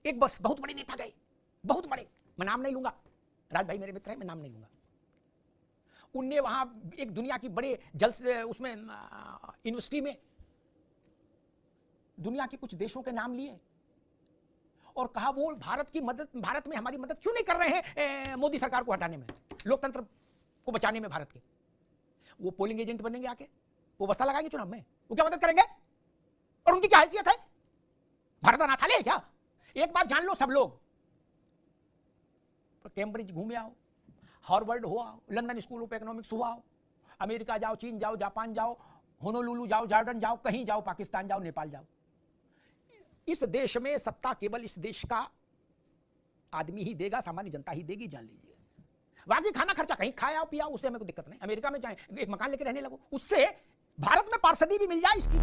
एक बस बहुत बड़े नेता गए, बहुत बड़े, मैं नाम नहीं लूंगा, राज भाई मेरे मित्र हैं, मैं नाम नहीं लूंगा। उनने वहां एक दुनिया की बड़े जल से उसमें यूनिवर्सिटी में दुनिया के कुछ देशों के नाम लिए और कहा वो भारत की मदद, भारत में हमारी मदद क्यों नहीं कर रहे हैं मोदी सरकार को हटाने में, लोकतंत्र को बचाने में भारत के। वो पोलिंग एजेंट बनेंगे आके, वो बस्ता लगाएंगे चुनाव में, वो क्या मदद करेंगे? और उनकी क्या हैसियत है? भारत अनाथालय है क्या? एक बात जान लो सब लोग, कैम्ब्रिज घूमे आओ, हार्वर्ड हो आओ, लंदन स्कूल ऑफ इकोनॉमिक्स हुआ आओ, अमेरिका जाओ, चीन जाओ, जापान जाओ, होनोलुलु जाओ, जॉर्डन जाओ, कहीं जाओ, पाकिस्तान जाओ, नेपाल जाओ, इस देश में सत्ता केवल इस देश का आदमी ही देगा, सामान्य जनता ही देगी, जान लीजिए। बाकी खाना खर्चा कहीं खाया पिया, उससे हमें कोई दिक्कत नहीं। अमेरिका में चाहे एक मकान लेके रहने लगो, उससे भारत में पार्षदी भी मिल जाए, इसकी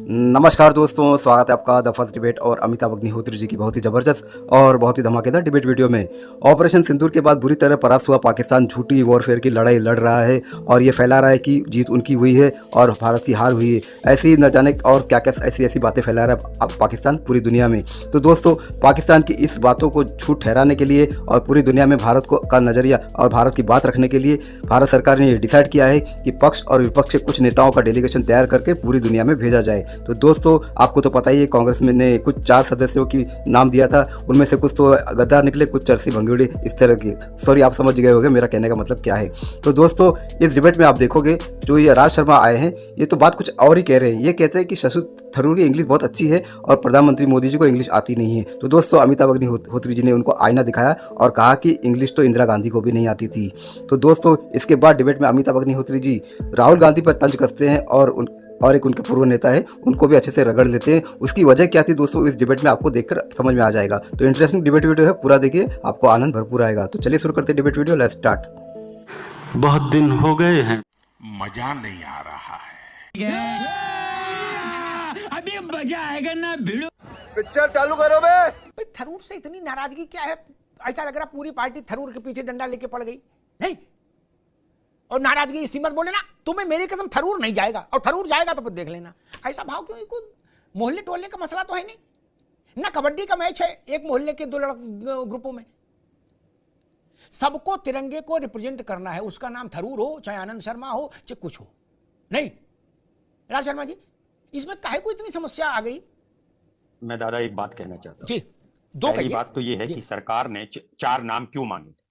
नमस्कार दोस्तों, स्वागत है आपका द फर्स्ट डिबेट और अमिताभ अग्निहोत्री जी की बहुत ही ज़बरदस्त और बहुत ही धमाकेदार डिबेट वीडियो में। ऑपरेशन सिंदूर के बाद बुरी तरह परास्त हुआ पाकिस्तान झूठी वॉरफेयर की लड़ाई लड़ रहा है और ये फैला रहा है कि जीत उनकी हुई है और भारत की हार हुई है। ऐसी ही न जाने और क्या क्या ऐसी बातें फैला रहा है अब पाकिस्तान पूरी दुनिया में। तो दोस्तों, पाकिस्तान की इस बातों को झूठ ठहराने के लिए और पूरी दुनिया में भारत को का नज़रिया और भारत की बात रखने के लिए भारत सरकार ने ये डिसाइड किया है कि पक्ष और विपक्ष के कुछ नेताओं का डेलीगेशन तैयार करके पूरी दुनिया में भेजा जाए। तो दोस्तों, आपको तो पता ही है, कांग्रेस में ने कुछ 4 सदस्यों की नाम दिया था, उनमें से कुछ तो गद्दार निकले, कुछ चरसी भंगुड़ी इस तरह की। सॉरी, आप समझ गए होंगे मेरा कहने का मतलब क्या है। तो दोस्तों, इस डिबेट में आप देखोगे जो ये राज शर्मा आए हैं, ये तो बात कुछ और ही कह रहे हैं। ये कहते हैं कि शशि थरूर की इंग्लिश बहुत अच्छी है और प्रधानमंत्री मोदी जी को इंग्लिश आती नहीं है। तो दोस्तों, अमिताभ अग्निहोत्री जी ने उनको आईना दिखाया और कहा कि इंग्लिश तो इंदिरा गांधी को भी नहीं आती थी। तो दोस्तों, इसके बाद डिबेट में अमिताभ अग्निहोत्री जी राहुल गांधी पर तंज कसते हैं और एक उनके पूर्व नेता है उनको भी अच्छे से रगड़ लेते हैं। उसकी वजह क्या थी दोस्तों, इस डिबेट में आपको देखकर समझ में आ जाएगा। तो इंटरेस्टिंग डिबेट वीडियो है, पूरा देखिए, आपको आनंद भरपूर आएगा। तो चलिए शुरू करते हैं डिबेट वीडियो, लेट्स स्टार्ट। बहुत दिन हो गए हैं, मजा नहीं आ रहा है। अभी मजा आएगा ना भिड़ो। पिक्चर चालू करो बे। थरूर से इतनी नाराजगी क्या है? ऐसा लग रहा पूरी पार्टी थरूर के पीछे डंडा लेके पड़ गई। नहीं, और नाराजगी इसी मत बोले ना, तुम्हें मेरी कसम थरूर नहीं जाएगा, और थरूर जाएगा तो फिर देख लेना। ऐसा भाव क्यों? कोई मोहल्ले टोलने का मसला तो है नहीं ना, कबड्डी का मैच है एक मोहल्ले के 2 ग्रुपों में, सबको तिरंगे को रिप्रेजेंट करना है, उसका नाम थरूर हो, चाहे आनंद शर्मा हो, चाहे कुछ हो। नहीं राज शर्मा जी, इसमें काहे को इतनी समस्या आ गई? मैं दादा एक बात कहना चाहता हूं जी, 2 पहली बात तो ये है कि सरकार ने 4 नाम क्यों मांगे थे।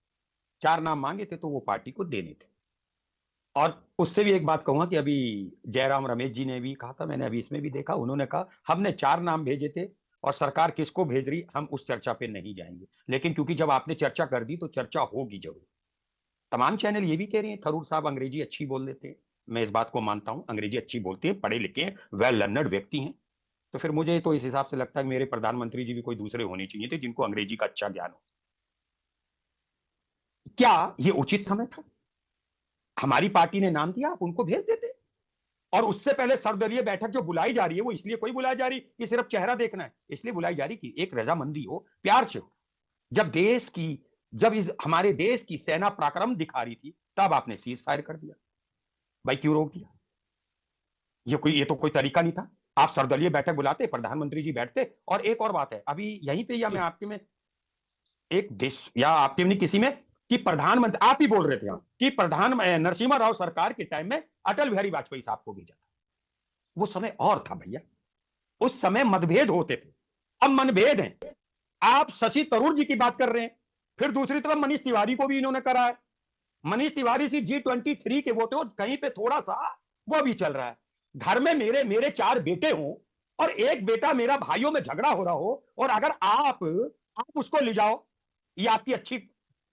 4 नाम मांगे थे तो वो पार्टी को देने थे। और उससे भी एक बात कहूंगा कि अभी जयराम रमेश जी ने भी कहा था, मैंने अभी इसमें भी देखा, उन्होंने कहा हमने 4 नाम भेजे थे और सरकार किसको भेज रही हम उस चर्चा पे नहीं जाएंगे। लेकिन क्योंकि जब आपने चर्चा कर दी तो चर्चा होगी जरूर। तमाम चैनल ये भी कह रहे हैं थरूर साहब अंग्रेजी अच्छी बोल लेते हैं। मैं इस बात को मानता हूं, अंग्रेजी अच्छी बोलते हैं, पढ़े लिखे हैं, वेल लर्नड व्यक्ति हैं। तो फिर मुझे तो इस हिसाब से लगता है मेरे प्रधानमंत्री जी भी कोई दूसरे होने चाहिए थे जिनको अंग्रेजी का अच्छा ज्ञान हो। क्या ये उचित समय था? हमारी पार्टी ने नाम दिया, आप उनको भेज देते। और उससे पहले सर्वदलीय बैठक जो बुलाई जा रही है वो इसलिए कोई बुलाई जा रही कि सिर्फ चेहरा देखना है, इसलिए बुलाई जा रही कि एक रजामंदी हो, प्यार से हो। जब हमारे देश की सेना पराक्रम दिखा रही थी तब आपने सीज फायर कर दिया। भाई क्यों रोक दिया? ये तो कोई तरीका नहीं था। आप सर्वदलीय बैठक बुलाते, प्रधानमंत्री जी बैठते। और एक और बात है, अभी यहीं पे या मैं आपके में एक देश या आपके में किसी में कि प्रधानमंत्री, आप ही बोल रहे थे कि नरसिम्हा राव सरकार के टाइम में अटल बिहारी वाजपेयी साहब को भेजा था। वो समय और था भैया, उस समय मतभेद होते थे, अब मनभेद हैं। आप शशि थरूर जी की बात कर रहे हैं, फिर दूसरी तरफ मनीष तिवारी को भी इन्होंने करा है। मनीष तिवारी से G23 के वोट हो, कहीं पे थोड़ा सा वो भी चल रहा है। घर में मेरे 4 बेटे हों और एक बेटा मेरा भाइयों में झगड़ा हो रहा हो और अगर आप उसको ले जाओ, ये आपकी अच्छी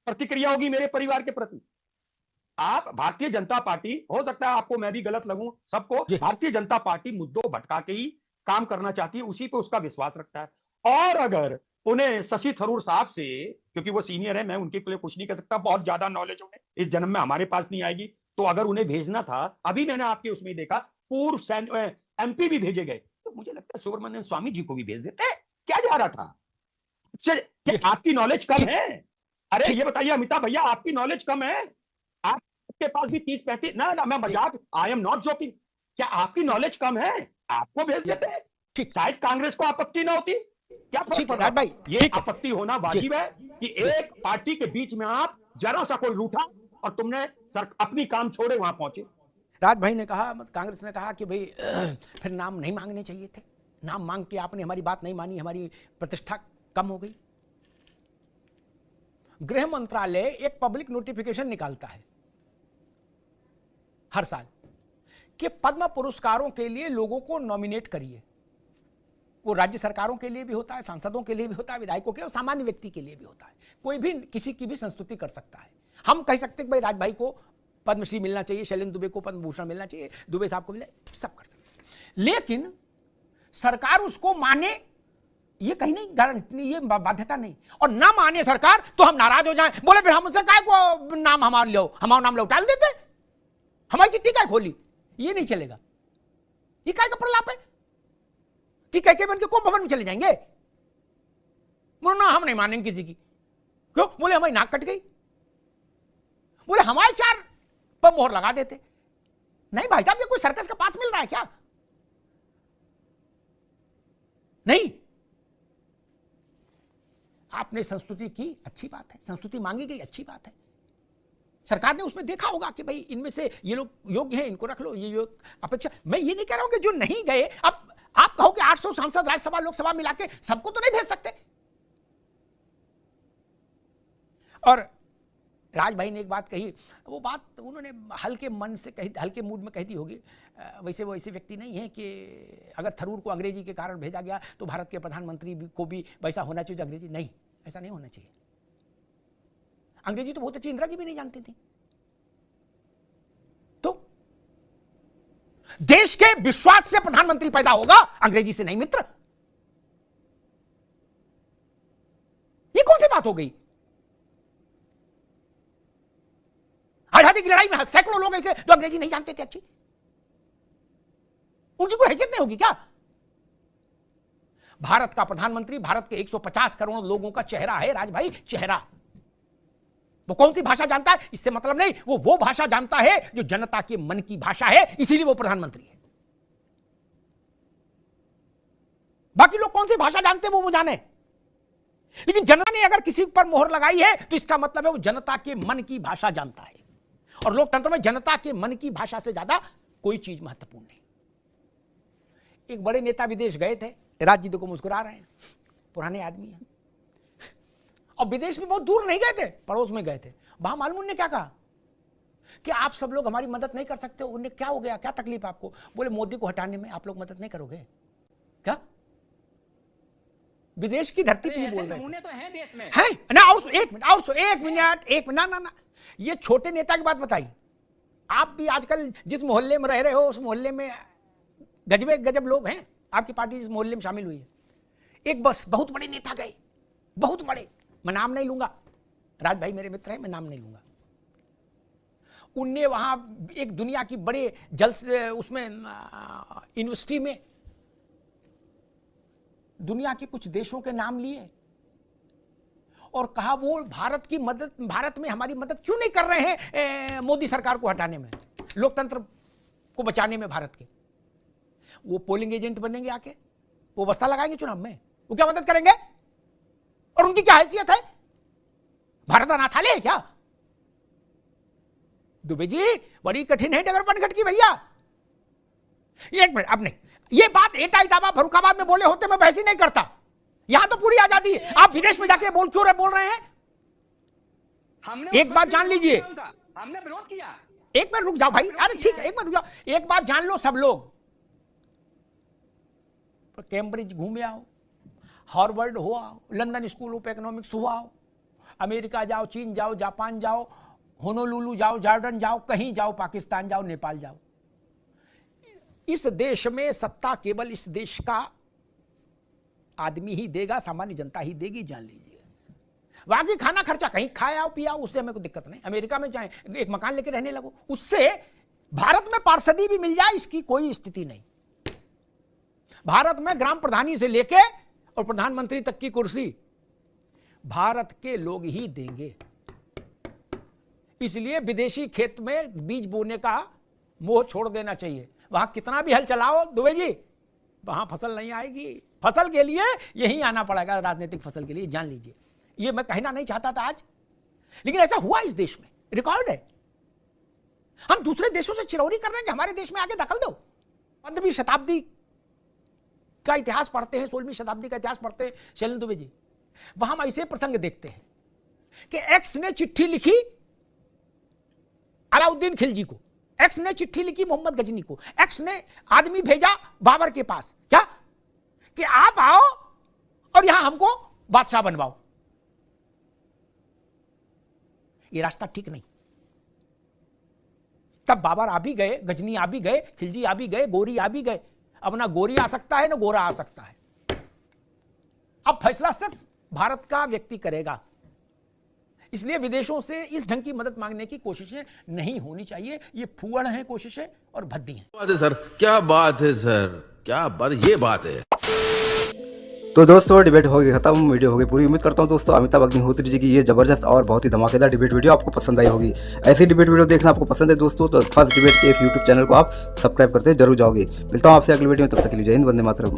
प्रतिक्रिया होगी मेरे परिवार के प्रति? आप भारतीय जनता पार्टी, हो सकता है आपको मैं भी गलत लगूं, सबको भारतीय जनता पार्टी मुद्दों भटका के ही काम करना चाहती है, उसी पे उसका विश्वास रखता है। और अगर उन्हें शशि थरूर साहब से, क्योंकि वो सीनियर है, मैं उनके लिए कुछ नहीं कर सकता, बहुत ज्यादा नॉलेज उन्हें इस जन्म में हमारे पास नहीं आएगी, तो अगर उन्हें भेजना था, अभी मैंने आपके उसमें देखा पूर्व MP भी भेजे गए, तो मुझे लगता है सुब्रमण्यम स्वामी जी को भी भेज देते। क्या जा रहा था? आपकी नॉलेज कम है? अरे ये बताइए अमिताभ भैया, आपकी नॉलेज कम है? आपके पास भी 30-35 ना, मैं मजाक, आई एम नॉट जोकिंग। क्या आपकी नॉलेज कम है? आपको भेज देते हैं। ठीक। शायद कांग्रेस को आपत्ति ना होती, क्या फर्क ठीक है पड़ रहा राज भाई, ये ठीक है। आपत्ति होना वाजिब है कि एक पार्टी के बीच में आप जरा सा कोई रूठा और तुमने अपनी काम छोड़े वहां पहुंचे। राज भाई ने कहा, कांग्रेस ने कहा कि भाई फिर नाम नहीं मांगने चाहिए थे, नाम मांग के आपने हमारी बात नहीं मानी, हमारी प्रतिष्ठा कम हो गई। गृह मंत्रालय एक पब्लिक नोटिफिकेशन निकालता है हर साल कि पद्म पुरस्कारों के लिए लोगों को नॉमिनेट करिए। वो राज्य सरकारों के लिए भी होता है, सांसदों के लिए भी होता है, विधायकों के और सामान्य व्यक्ति के लिए भी होता है। कोई भी किसी की भी संस्तुति कर सकता है। हम कह सकते हैं कि भाई राज भाई को पद्मश्री मिलना चाहिए, शैलेंद्र दुबे को पद्म भूषण मिलना चाहिए, दुबे साहब को मिले, सब कर सकते हैं। लेकिन सरकार उसको माने ये कहीं नहीं गारंटी, ये बाध्यता नहीं। और ना माने सरकार तो हम नाराज हो जाएं, बोले फिर हम उससे काय को नाम हमारे लो, हमारा नाम लौटा देते, हमारी चिट्ठी काय खोली। ये नहीं चलेगा। ये काय का प्रलाप है कि कह के बन के को भवन में चले जाएंगे। बोलो ना हम नहीं मानेंगे किसी की। क्यों? बोले हमारी नाक कट गई, बोले हमारे 4 पर मोहर लगा देते। नहीं भाई साहब, ये कोई सर्कस का पास मिल रहा है क्या? नहीं। आपने संस्तुति की, अच्छी बात है, संस्तुति मांगी गई, अच्छी बात है। सरकार ने उसमें देखा होगा कि भाई इनमें से ये लोग योग्य हैं, इनको रख लो, ये योग अपेक्षा। मैं ये नहीं कह रहा हूं कि जो नहीं गए, अब आप कहो कि 800 सांसद राज्यसभा लोकसभा मिला के सबको तो नहीं भेज सकते। और राज भाई ने एक बात कही, वो बात उन्होंने हल्के मन से कही, हल्के मूड में कह दी होगी। वैसे वो ऐसे व्यक्ति नहीं है कि अगर थरूर को अंग्रेजी के कारण भेजा गया तो भारत के प्रधानमंत्री को भी वैसा होना चाहिए जो अंग्रेजी। नहीं, ऐसा नहीं होना चाहिए। अंग्रेजी तो बहुत अच्छी इंदिरा जी भी नहीं जानती थी। तो देश के विश्वास से प्रधानमंत्री पैदा होगा, अंग्रेजी से नहीं मित्र। ये कौन सी बात हो गई? आजादी की लड़ाई में सैकड़ों लोग ऐसे जो अंग्रेजी नहीं जानते थे अच्छी, उनकी कोई हैसियत नहीं होगी क्या? भारत का प्रधानमंत्री भारत के 150 करोड़ लोगों का चेहरा है राज भाई, चेहरा। वो कौन सी भाषा जानता है इससे मतलब नहीं, वो भाषा जानता है जो जनता के मन की भाषा है, इसीलिए वो प्रधानमंत्री है। बाकी लोग कौन सी भाषा जानते हैं वो जाने, लेकिन जनता ने अगर किसी पर मोहर लगाई है तो इसका मतलब है वो जनता के मन की भाषा जानता है। और लोकतंत्र में जनता के मन की भाषा से ज्यादा कोई चीज महत्वपूर्ण नहीं। एक बड़े नेता विदेश गए थे, राज जी देखो मुस्कुरा रहे हैं, पुराने आदमी हैं, और विदेश में बहुत दूर नहीं गए थे, पड़ोस में गए थे। वहां मालूम उन्होंने क्या कहा कि आप सब लोग हमारी मदद नहीं कर सकते। उन्हें क्या हो गया, क्या तकलीफ आपको? बोले मोदी को हटाने में आप लोग मदद नहीं करोगे क्या? विदेश की धरती पे बोल रहे थे। तो हैं देश में है ना। और एक मिनट ना, ये छोटे नेता की बात बताई। आप भी आजकल जिस मोहल्ले में रह रहे हो उस मोहल्ले में गजबे गजब लोग हैं। आपकी पार्टी जिस मोहल्ले में शामिल हुई है, एक बस बहुत बड़े नेता गए, बहुत बड़े, मैं नाम नहीं लूंगा, राज भाई मेरे मित्र हैं, मैं नाम नहीं लूंगा। उनने वहां एक दुनिया की बड़े जल से उसमें यूनिवर्सिटी में दुनिया के कुछ देशों के नाम लिए और कहा वो भारत की मदद, भारत में हमारी मदद क्यों नहीं कर रहे हैं मोदी सरकार को हटाने में, लोकतंत्र को बचाने में भारत के। वो पोलिंग एजेंट बनेंगे आके, वो बस्ता लगाएंगे चुनाव में, वो क्या मदद करेंगे? और उनकी क्या हैसियत है? भारत अनाथालय है क्या? दुबे जी बड़ी कठिन है डगर पनघट की भैया। एक मिनट, अब नहीं, ये बात एटा इटावा फरुखाबाद में बोले होते मैं बहस ही नहीं करता। यहां तो पूरी आजादी है, आप विदेश में जाके बोल रहे हैं। एक बात जान लीजिए, हमने विरोध किया। एक मिनट रुक जाओ भाई, अरे ठीक है, एक मिनट रुक जाओ। एक बात जान लो सब लोग, कैम्ब्रिज घूमे आओ, हार्वर्ड हो आओ, लंदन स्कूल ऑफ इकोनॉमिक्स हो आओ, अमेरिका जाओ, चीन जाओ, जापान जाओ, होनोलुलु जाओ, जॉर्डन जाओ, कहीं जाओ, पाकिस्तान जाओ, नेपाल जाओ। इस देश में सत्ता केवल इस देश का आदमी ही देगा, सामान्य जनता ही देगी, जान लीजिए। बाकी खाना खर्चा कहीं खाए आओ पियाओ, उससे हमें कोई दिक्कत नहीं। अमेरिका में चाहे एक मकान लेके रहने लगो, उससे भारत में पार्षदी भी मिल जाए इसकी कोई स्थिति नहीं। भारत में ग्राम प्रधानी से लेके और प्रधानमंत्री तक की कुर्सी भारत के लोग ही देंगे। इसलिए विदेशी खेत में बीज बोने का मोह छोड़ देना चाहिए। वहां कितना भी हल चलाओ दुबे जी, वहां फसल नहीं आएगी। फसल के लिए यहीं आना पड़ेगा, राजनीतिक फसल के लिए, जान लीजिए। ये मैं कहना नहीं चाहता था आज, लेकिन ऐसा हुआ इस देश में, रिकॉर्ड है। हम दूसरे देशों से चिरौरी कर रहे हैं कि हमारे देश में आगे दखल दो। 15वीं शताब्दी का इतिहास पढ़ते हैं, 16वीं शताब्दी का इतिहास पढ़ते हैं शैलेंद्र दुबे जी, वहां हम ऐसे प्रसंग देखते हैं कि एक्स ने चिट्ठी लिखी अलाउद्दीन खिलजी को, एक्स ने चिट्ठी लिखी मोहम्मद गजनी को, एक्स ने आदमी भेजा बाबर के पास, क्या कि आप आओ और यहां हमको बादशाह बनवाओ। ये रास्ता ठीक नहीं। तब बाबर आ भी गए, गजनी आ भी गए, खिलजी आ भी गए, गोरी आ भी गए। अब ना गोरी आ सकता है ना गोरा आ सकता है। अब फैसला सिर्फ भारत का व्यक्ति करेगा। इसलिए विदेशों से इस ढंग की मदद मांगने की कोशिशें नहीं होनी चाहिए। ये फूहड़ हैं कोशिशें और भद्दी हैं। बात है सर, क्या बात है सर, क्या बात, ये बात है। तो दोस्तों डिबेट हो गई खत्म, वीडियो हो गई पूरी। उम्मीद करता हूं दोस्तों अमिताभ अग्निहोत्री जी की ये जबरदस्त और बहुत ही धमाकेदार डिबेट वीडियो आपको पसंद आई होगी। ऐसी डिबेट वीडियो देखना आपको पसंद है दोस्तों तो फर्स्ट डिबेट के इस यूट्यूब चैनल को आप सब्सक्राइब करते जरूर जाओगे। मिलता हूं आपसे अगली वीडियो में, तब तक के लिए जय हिंद, वंदे मातरम।